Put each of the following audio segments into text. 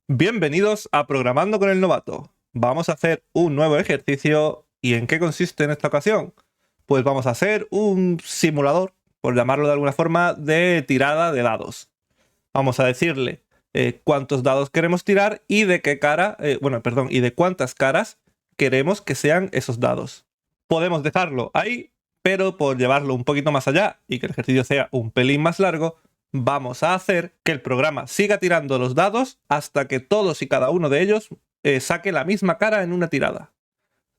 Bienvenidos a Programando con el Novato. Vamos a hacer un nuevo ejercicio. ¿Y en qué consiste en esta ocasión? Pues vamos a hacer un simulador, por llamarlo de alguna forma, de tirada de dados. Vamos a decirle cuántos dados queremos tirar y de qué cara, y de cuántas caras queremos que sean esos dados. Podemos dejarlo ahí, pero por llevarlo un poquito más allá y que el ejercicio sea un pelín más largo, vamos a hacer que el programa siga tirando los dados hasta que todos y cada uno de ellos saque la misma cara en una tirada.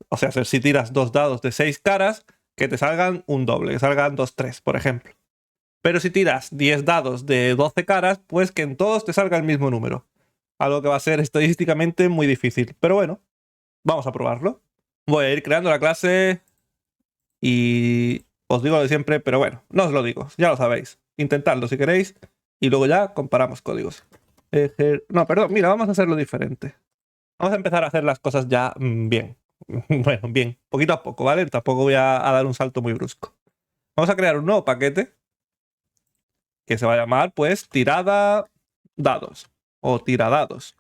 O sea, si tiras dos dados de 6 caras, que te salgan un doble, que salgan 2-3, por ejemplo. Pero si tiras 10 dados de 12 caras, pues que en todos te salga el mismo número. Algo que va a ser estadísticamente muy difícil. Pero bueno, vamos a probarlo. Voy a ir creando la clase y os digo lo de siempre, pero bueno, no os lo digo, ya lo sabéis. Intentadlo si queréis y luego ya comparamos códigos. No, perdón, mira, vamos a hacerlo diferente. Vamos a empezar a hacer las cosas ya bien. Bueno, bien, poquito a poco, ¿vale? Tampoco voy a dar un salto muy brusco. Vamos a crear un nuevo paquete que se va a llamar, pues, tirada dados o tiradados.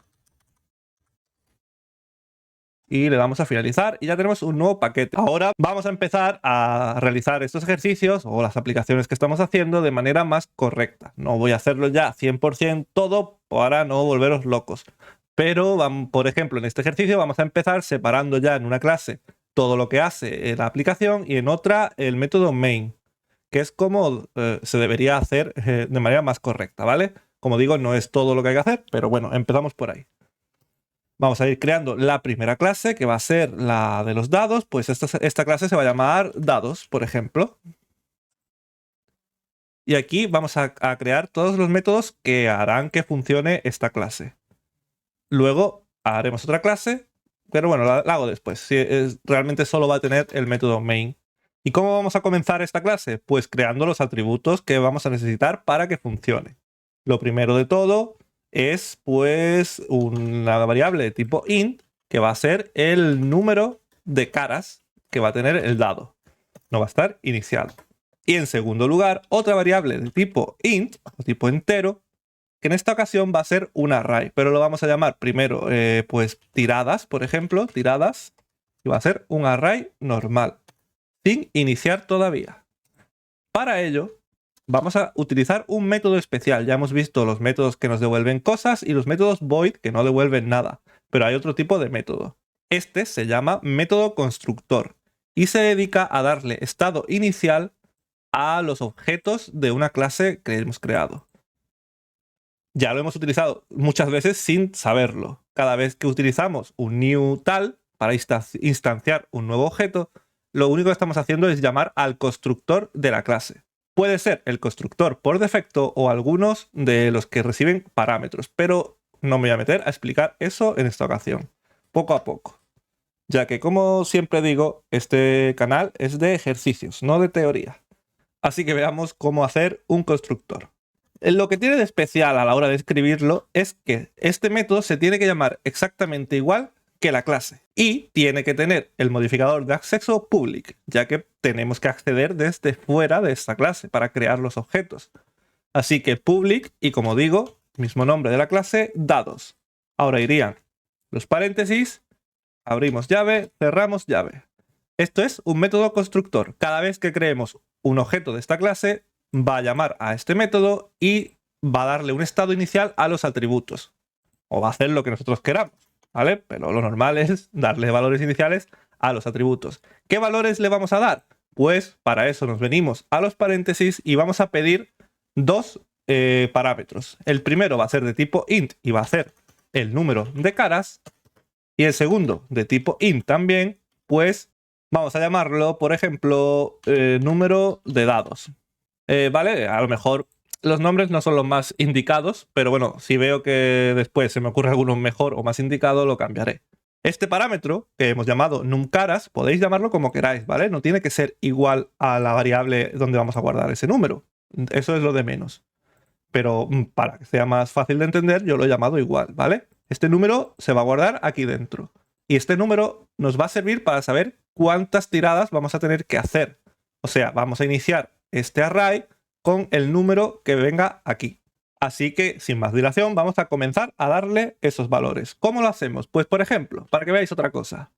Y le damos a finalizar y ya tenemos un nuevo paquete. Ahora vamos a empezar a realizar estos ejercicios o las aplicaciones que estamos haciendo de manera más correcta. No voy a hacerlo ya 100% todo para no volveros locos. Pero, por ejemplo, en este ejercicio vamos a empezar separando ya en una clase todo lo que hace la aplicación y en otra el método main, que es como se debería hacer de manera más correcta, ¿vale? Como digo, no es todo lo que hay que hacer, pero bueno, empezamos por ahí. Vamos a ir creando la primera clase, que va a ser la de los dados. Pues esta clase se va a llamar dados, por ejemplo. Y aquí vamos a crear todos los métodos que harán que funcione esta clase. Luego haremos otra clase, pero bueno, la hago después. Realmente solo va a tener el método main. ¿Y cómo vamos a comenzar esta clase? Pues creando los atributos que vamos a necesitar para que funcione. Lo primero de todo es pues una variable de tipo int que va a ser el número de caras que va a tener el dado. No va a estar inicial. Y en segundo lugar, otra variable de tipo int, o tipo entero, que en esta ocasión va a ser un array, pero lo vamos a llamar primero pues tiradas, por ejemplo, tiradas, y va a ser un array normal, sin iniciar todavía. Para ello, vamos a utilizar un método especial. Ya hemos visto los métodos que nos devuelven cosas y los métodos void que no devuelven nada, pero hay otro tipo de método. Este se llama método constructor y se dedica a darle estado inicial a los objetos de una clase que hemos creado. Ya lo hemos utilizado muchas veces sin saberlo. Cada vez que utilizamos un new tal para instanciar un nuevo objeto, lo único que estamos haciendo es llamar al constructor de la clase. Puede ser el constructor por defecto o algunos de los que reciben parámetros, pero no me voy a meter a explicar eso en esta ocasión. Poco a poco. Ya que, como siempre digo, este canal es de ejercicios, no de teoría. Así que veamos cómo hacer un constructor. Lo que tiene de especial a la hora de escribirlo es que este método se tiene que llamar exactamente igual que la clase y tiene que tener el modificador de acceso public, ya que tenemos que acceder desde fuera de esta clase para crear los objetos. Así que public y, como digo, mismo nombre de la clase, dados. Ahora irían los paréntesis, abrimos llave, cerramos llave. Esto es un método constructor. Cada vez que creemos un objeto de esta clase, va a llamar a este método y va a darle un estado inicial a los atributos. O va a hacer lo que nosotros queramos, ¿vale? Pero lo normal es darle valores iniciales a los atributos. ¿Qué valores le vamos a dar? Pues para eso nos venimos a los paréntesis y vamos a pedir dos parámetros. El primero va a ser de tipo int y va a ser el número de caras. Y el segundo, de tipo int también, pues vamos a llamarlo, por ejemplo, número de dados. ¿Vale? A lo mejor los nombres no son los más indicados, pero bueno, si veo que después se me ocurre alguno mejor o más indicado, lo cambiaré. Este parámetro, que hemos llamado numCaras, podéis llamarlo como queráis, ¿vale? No tiene que ser igual a la variable donde vamos a guardar ese número. Eso es lo de menos. Pero para que sea más fácil de entender, yo lo he llamado igual, ¿vale? Este número se va a guardar aquí dentro. Y este número nos va a servir para saber cuántas tiradas vamos a tener que hacer. O sea, vamos a iniciar este array con el número que venga aquí. Así que, sin más dilación, vamos a comenzar a darle esos valores. ¿Cómo lo hacemos? Pues, por ejemplo, para que veáis otra cosa.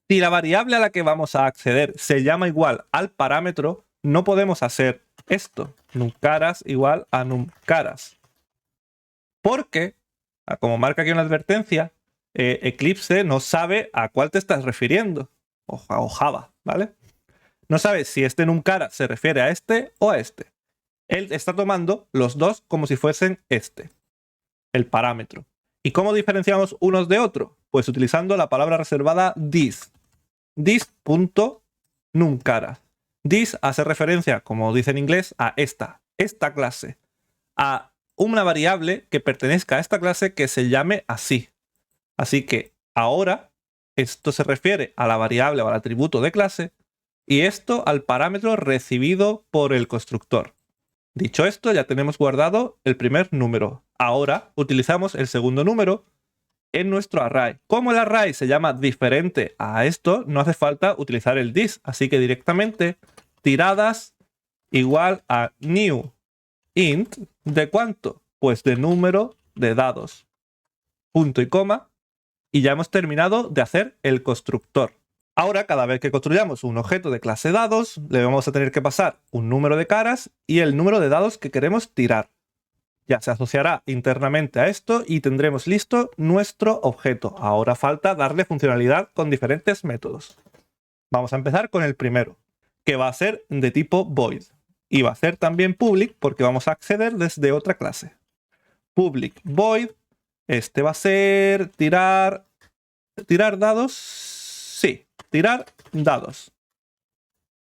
Si la variable a la que vamos a acceder se llama igual al parámetro, no podemos hacer esto. Numcaras igual a numcaras. Porque, como marca aquí una advertencia, Eclipse no sabe a cuál te estás refiriendo. O Java, ¿vale? No sabe si este numcara se refiere a este o a este. Él está tomando los dos como si fuesen este, el parámetro. ¿Y cómo diferenciamos unos de otros? Pues utilizando la palabra reservada this. This.numcara. This hace referencia, como dice en inglés, a esta clase. A una variable que pertenezca a esta clase que se llame así. Así que ahora esto se refiere a la variable o al atributo de clase y esto al parámetro recibido por el constructor. Dicho esto, ya tenemos guardado el primer número. Ahora utilizamos el segundo número en nuestro array. Como el array se llama diferente a esto, no hace falta utilizar el this. Así que directamente tiradas igual a new int. ¿De cuánto? Pues de número de dados. Punto y coma. Y ya hemos terminado de hacer el constructor. Ahora, cada vez que construyamos un objeto de clase dados, le vamos a tener que pasar un número de caras y el número de dados que queremos tirar. Ya se asociará internamente a esto y tendremos listo nuestro objeto. Ahora falta darle funcionalidad con diferentes métodos. Vamos a empezar con el primero, que va a ser de tipo void. Y va a ser también public porque vamos a acceder desde otra clase. Public void. Este va a ser tirar dados. Sí, tirar dados.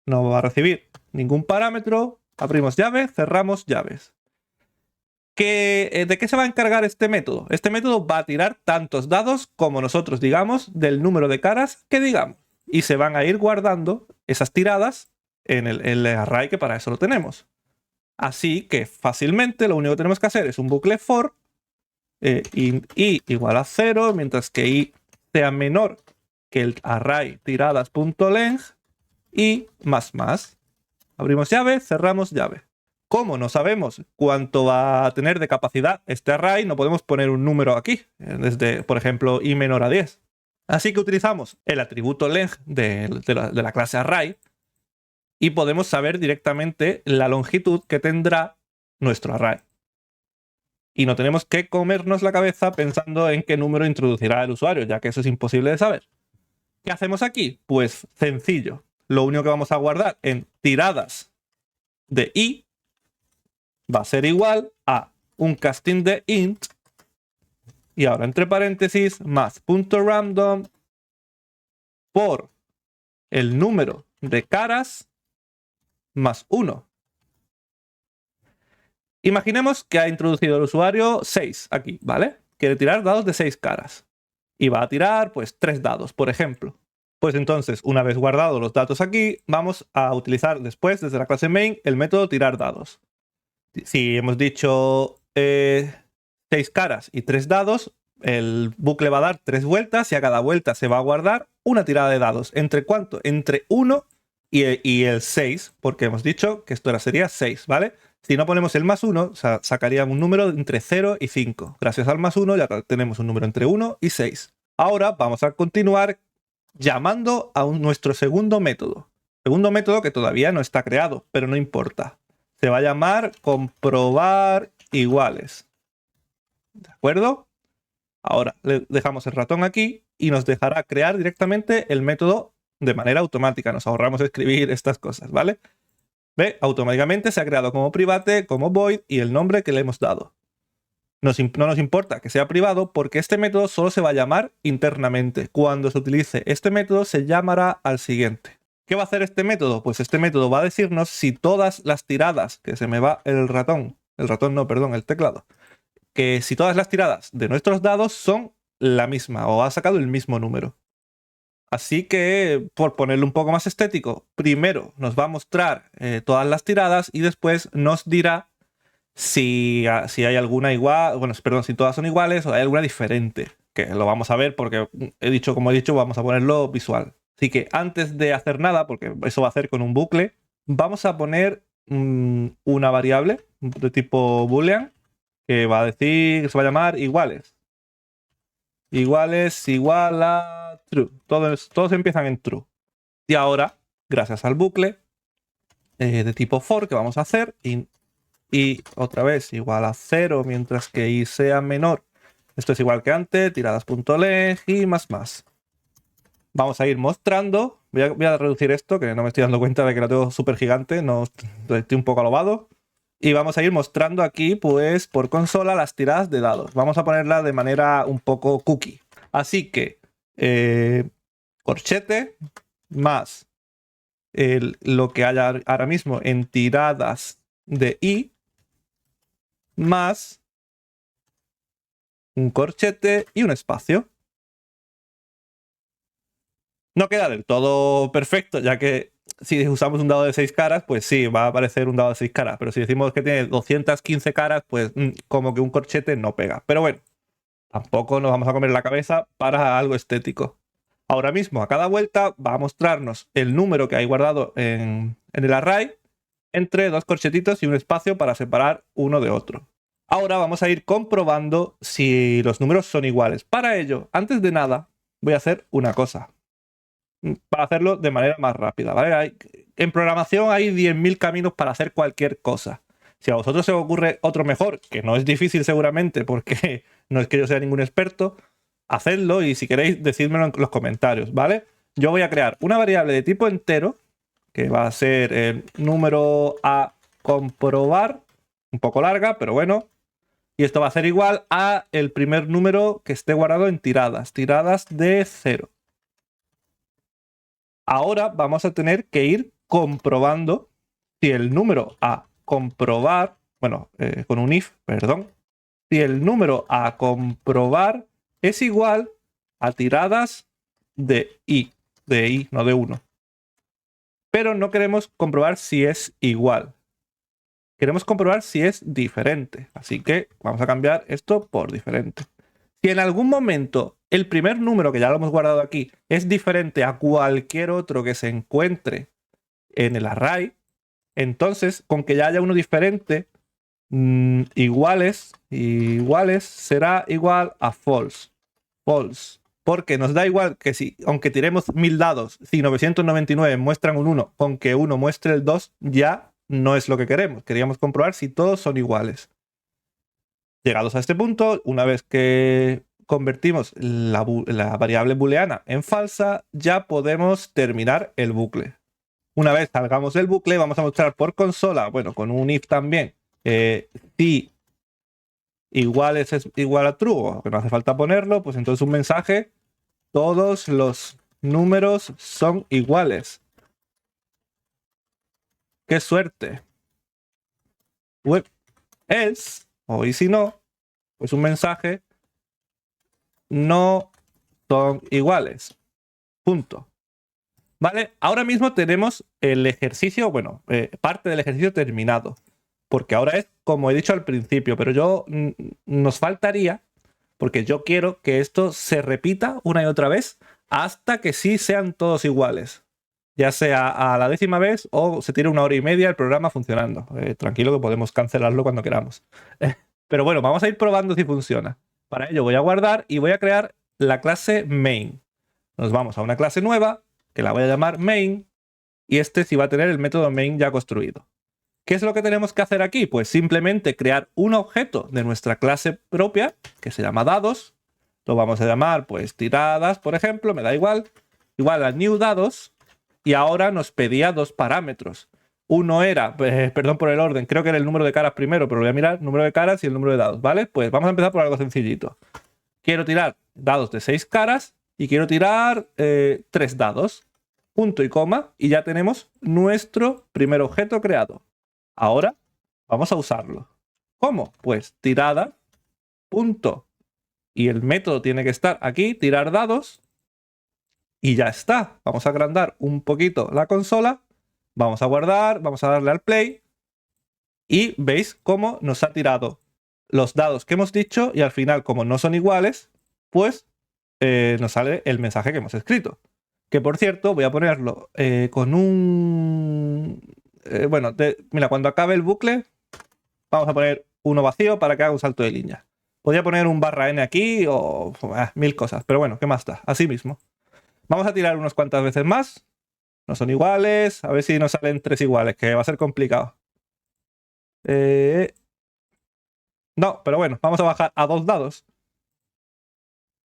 No va a recibir ningún parámetro. Abrimos llave, cerramos llaves. ¿De qué se va a encargar este método? Este método va a tirar tantos dados como nosotros digamos del número de caras que digamos. Y se van a ir guardando esas tiradas en el array que para eso lo tenemos. Así que fácilmente lo único que tenemos que hacer es un bucle for int i igual a 0, mientras que i sea menor que el array tiradas.length y más. Abrimos llave, cerramos llave. Como no sabemos cuánto va a tener de capacidad este array, no podemos poner un número aquí, desde, por ejemplo, i menor a 10. Así que utilizamos el atributo length de la clase array y podemos saber directamente la longitud que tendrá nuestro array. Y no tenemos que comernos la cabeza pensando en qué número introducirá el usuario, ya que eso es imposible de saber. ¿Qué hacemos aquí? Pues sencillo. Lo único que vamos a guardar en tiradas de i va a ser igual a un casting de int y ahora entre paréntesis más punto random por el número de caras más 1. Imaginemos que ha introducido el usuario 6 aquí, ¿vale? Quiere tirar dados de 6 caras. Y va a tirar, pues, 3 dados, por ejemplo. Pues entonces, una vez guardados los datos aquí, vamos a utilizar después, desde la clase main, el método tirar dados. Si hemos dicho 6 caras y 3 dados, el bucle va a dar 3 vueltas y a cada vuelta se va a guardar una tirada de dados. ¿Entre cuánto? Entre 1 y el 6, porque hemos dicho que esto sería 6, ¿vale? Si no ponemos el más 1, sacaríamos un número entre 0 y 5. Gracias al más 1 ya tenemos un número entre 1 y 6. Ahora vamos a continuar llamando a nuestro segundo método. Segundo método que todavía no está creado, pero no importa. Se va a llamar comprobar iguales. ¿De acuerdo? Ahora le dejamos el ratón aquí y nos dejará crear directamente el método de manera automática. Nos ahorramos escribir estas cosas, ¿vale? ¿Ve? Automáticamente se ha creado como private, como void y el nombre que le hemos dado. No nos importa que sea privado porque este método solo se va a llamar internamente. Cuando se utilice este método se llamará al siguiente. ¿Qué va a hacer este método? Pues este método va a decirnos si todas las tiradas, que se me va el teclado, que si todas las tiradas de nuestros dados son la misma o ha sacado el mismo número. Así que, por ponerlo un poco más estético, primero nos va a mostrar todas las tiradas y después nos dirá si hay alguna igual, si todas son iguales o hay alguna diferente, que lo vamos a ver porque como he dicho, vamos a ponerlo visual. Así que antes de hacer nada, porque eso va a hacer con un bucle, vamos a poner una variable de tipo boolean que va a decir, se va a llamar iguales. Iguales igual a true. Todos empiezan en true. Y ahora, gracias al bucle de tipo for que vamos a hacer, y otra vez igual a 0, mientras que i sea menor. Esto es igual que antes, tiradas.len y más. Vamos a ir mostrando. Voy a reducir esto, que no me estoy dando cuenta de que lo tengo súper gigante, no estoy un poco alobado. Y vamos a ir mostrando aquí, pues, por consola las tiradas de dados. Vamos a ponerla de manera un poco cookie. Así que, corchete más lo que haya ahora mismo en tiradas de i, más un corchete y un espacio. No queda del todo perfecto, ya que si usamos un dado de 6 caras, pues sí, va a aparecer un dado de 6 caras. Pero si decimos que tiene 215 caras, pues como que un corchete no pega. Pero bueno, tampoco nos vamos a comer la cabeza para algo estético. Ahora mismo, a cada vuelta, va a mostrarnos el número que hay guardado en el array entre dos corchetitos y un espacio para separar uno de otro. Ahora vamos a ir comprobando si los números son iguales. Para ello, antes de nada, voy a hacer una cosa. Para hacerlo de manera más rápida, ¿vale? En programación hay 10.000 caminos para hacer cualquier cosa. Si a vosotros se os ocurre otro mejor, que no es difícil seguramente, porque no es que yo sea ningún experto, hacedlo y si queréis, decídmelo en los comentarios, ¿vale? Yo voy a crear una variable de tipo entero, que va a ser el número a comprobar, un poco larga, pero bueno. Y esto va a ser igual a el primer número que esté guardado en tiradas de 0. Ahora vamos a tener que ir comprobando si el número a comprobar, bueno, con un if, perdón, si el número a comprobar es igual a tiradas de i, no de 1. Pero no queremos comprobar si es igual. Queremos comprobar si es diferente. Así que vamos a cambiar esto por diferente. Si en algún momento el primer número, que ya lo hemos guardado aquí, es diferente a cualquier otro que se encuentre en el array, entonces, con que ya haya uno diferente, iguales será igual a false. False. Porque nos da igual que si, aunque tiremos 1000 dados, si 999 muestran un 1, con que uno muestre el 2, ya no es lo que queremos. Queríamos comprobar si todos son iguales. Llegados a este punto, una vez que convertimos la variable booleana en falsa, ya podemos terminar el bucle. Una vez salgamos del bucle, vamos a mostrar por consola, bueno, con un if también, si igual es igual a true, o que no hace falta ponerlo, pues entonces un mensaje, todos los números son iguales. ¡Qué suerte! Else, o y si no, pues un mensaje, no son iguales. Punto. ¿Vale? Ahora mismo tenemos el ejercicio, bueno, parte del ejercicio terminado. Porque ahora es como he dicho al principio, pero nos faltaría, porque yo quiero que esto se repita una y otra vez hasta que sí sean todos iguales. Ya sea a la 10ª vez o se tire 1 hora y media el programa funcionando. Tranquilo que podemos cancelarlo cuando queramos. Pero bueno, vamos a ir probando si funciona. Para ello voy a guardar y voy a crear la clase main. Nos vamos a una clase nueva, que la voy a llamar main, y este sí va a tener el método main ya construido. ¿Qué es lo que tenemos que hacer aquí? Pues simplemente crear un objeto de nuestra clase propia, que se llama dados. Lo vamos a llamar, pues, tiradas, por ejemplo, me da igual. Igual a new dados. Y ahora nos pedía dos parámetros. Uno era, perdón por el orden, creo que era el número de caras primero, pero lo voy a mirar, número de caras y el número de dados, ¿vale? Pues vamos a empezar por algo sencillito. Quiero tirar dados de 6 caras y quiero tirar 3 dados. Punto y coma, y ya tenemos nuestro primer objeto creado. Ahora vamos a usarlo. ¿Cómo? Pues tirada, punto. Y el método tiene que estar aquí, tirar dados. Y ya está. Vamos a agrandar un poquito la consola. Vamos a guardar, vamos a darle al play. Y veis cómo nos ha tirado los dados que hemos dicho. Y al final, como no son iguales, pues nos sale el mensaje que hemos escrito. Que por cierto, voy a ponerlo con un... bueno, mira, cuando acabe el bucle, vamos a poner uno vacío para que haga un salto de línea. Podría poner un /n aquí o mil cosas, pero bueno, ¿qué más da? Así mismo. Vamos a tirar unas cuantas veces más. No son iguales. A ver si nos salen 3 iguales, que va a ser complicado. No, pero bueno, vamos a bajar a 2 dados.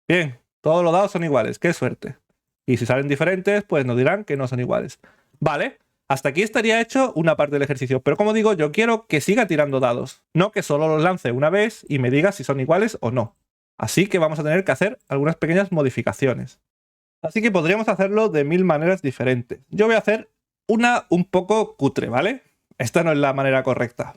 Bien, todos los dados son iguales. ¡Qué suerte! Y si salen diferentes, pues nos dirán que no son iguales. Vale, hasta aquí estaría hecho una parte del ejercicio. Pero como digo, yo quiero que siga tirando dados. No que solo los lance una vez y me diga si son iguales o no. Así que vamos a tener que hacer algunas pequeñas modificaciones. Así que podríamos hacerlo de 1000 maneras diferentes. Yo voy a hacer una un poco cutre, ¿vale? Esta no es la manera correcta.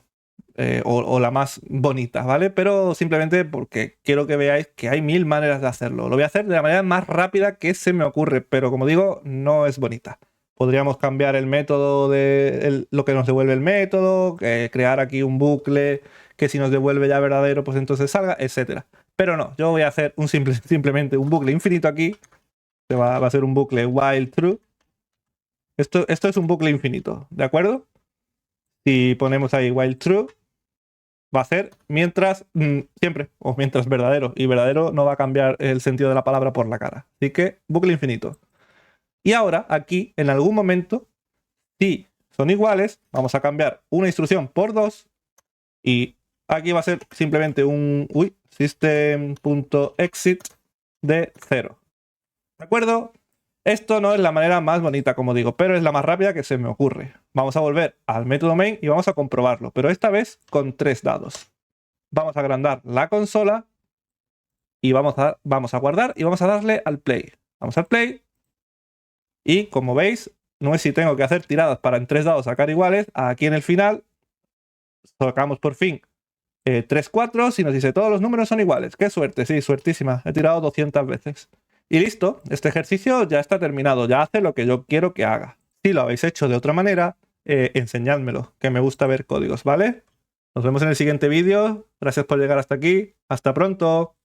O la más bonita, ¿vale? Pero simplemente porque quiero que veáis que hay 1000 maneras de hacerlo. Lo voy a hacer de la manera más rápida que se me ocurre, pero como digo, no es bonita. Podríamos cambiar el método de lo que nos devuelve el método, crear aquí un bucle que si nos devuelve ya verdadero, pues entonces salga, etc. Pero no, yo voy a hacer simplemente un bucle infinito aquí. Va a ser un bucle while true. Esto es un bucle infinito, ¿de acuerdo? Si ponemos ahí while true, va a ser mientras siempre, o mientras verdadero. Y verdadero no va a cambiar el sentido de la palabra por la cara. Así que bucle infinito. Y ahora, aquí, en algún momento, si son iguales, vamos a cambiar una instrucción por 2. Y aquí va a ser simplemente un system.exit de 0. ¿De acuerdo? Esto no es la manera más bonita, como digo, pero es la más rápida que se me ocurre. Vamos a volver al método main y vamos a comprobarlo, pero esta vez con 3 dados. Vamos a agrandar la consola y vamos a guardar y vamos a darle al play. Vamos al play y como veis, no es si tengo que hacer tiradas para en 3 dados sacar iguales. Aquí en el final sacamos por fin 3 4 y nos dice todos los números son iguales. ¡Qué suerte! Sí, suertísima. He tirado 200 veces. Y listo, este ejercicio ya está terminado, ya hace lo que yo quiero que haga. Si lo habéis hecho de otra manera, enseñádmelo, que me gusta ver códigos, ¿vale? Nos vemos en el siguiente vídeo. Gracias por llegar hasta aquí. ¡Hasta pronto!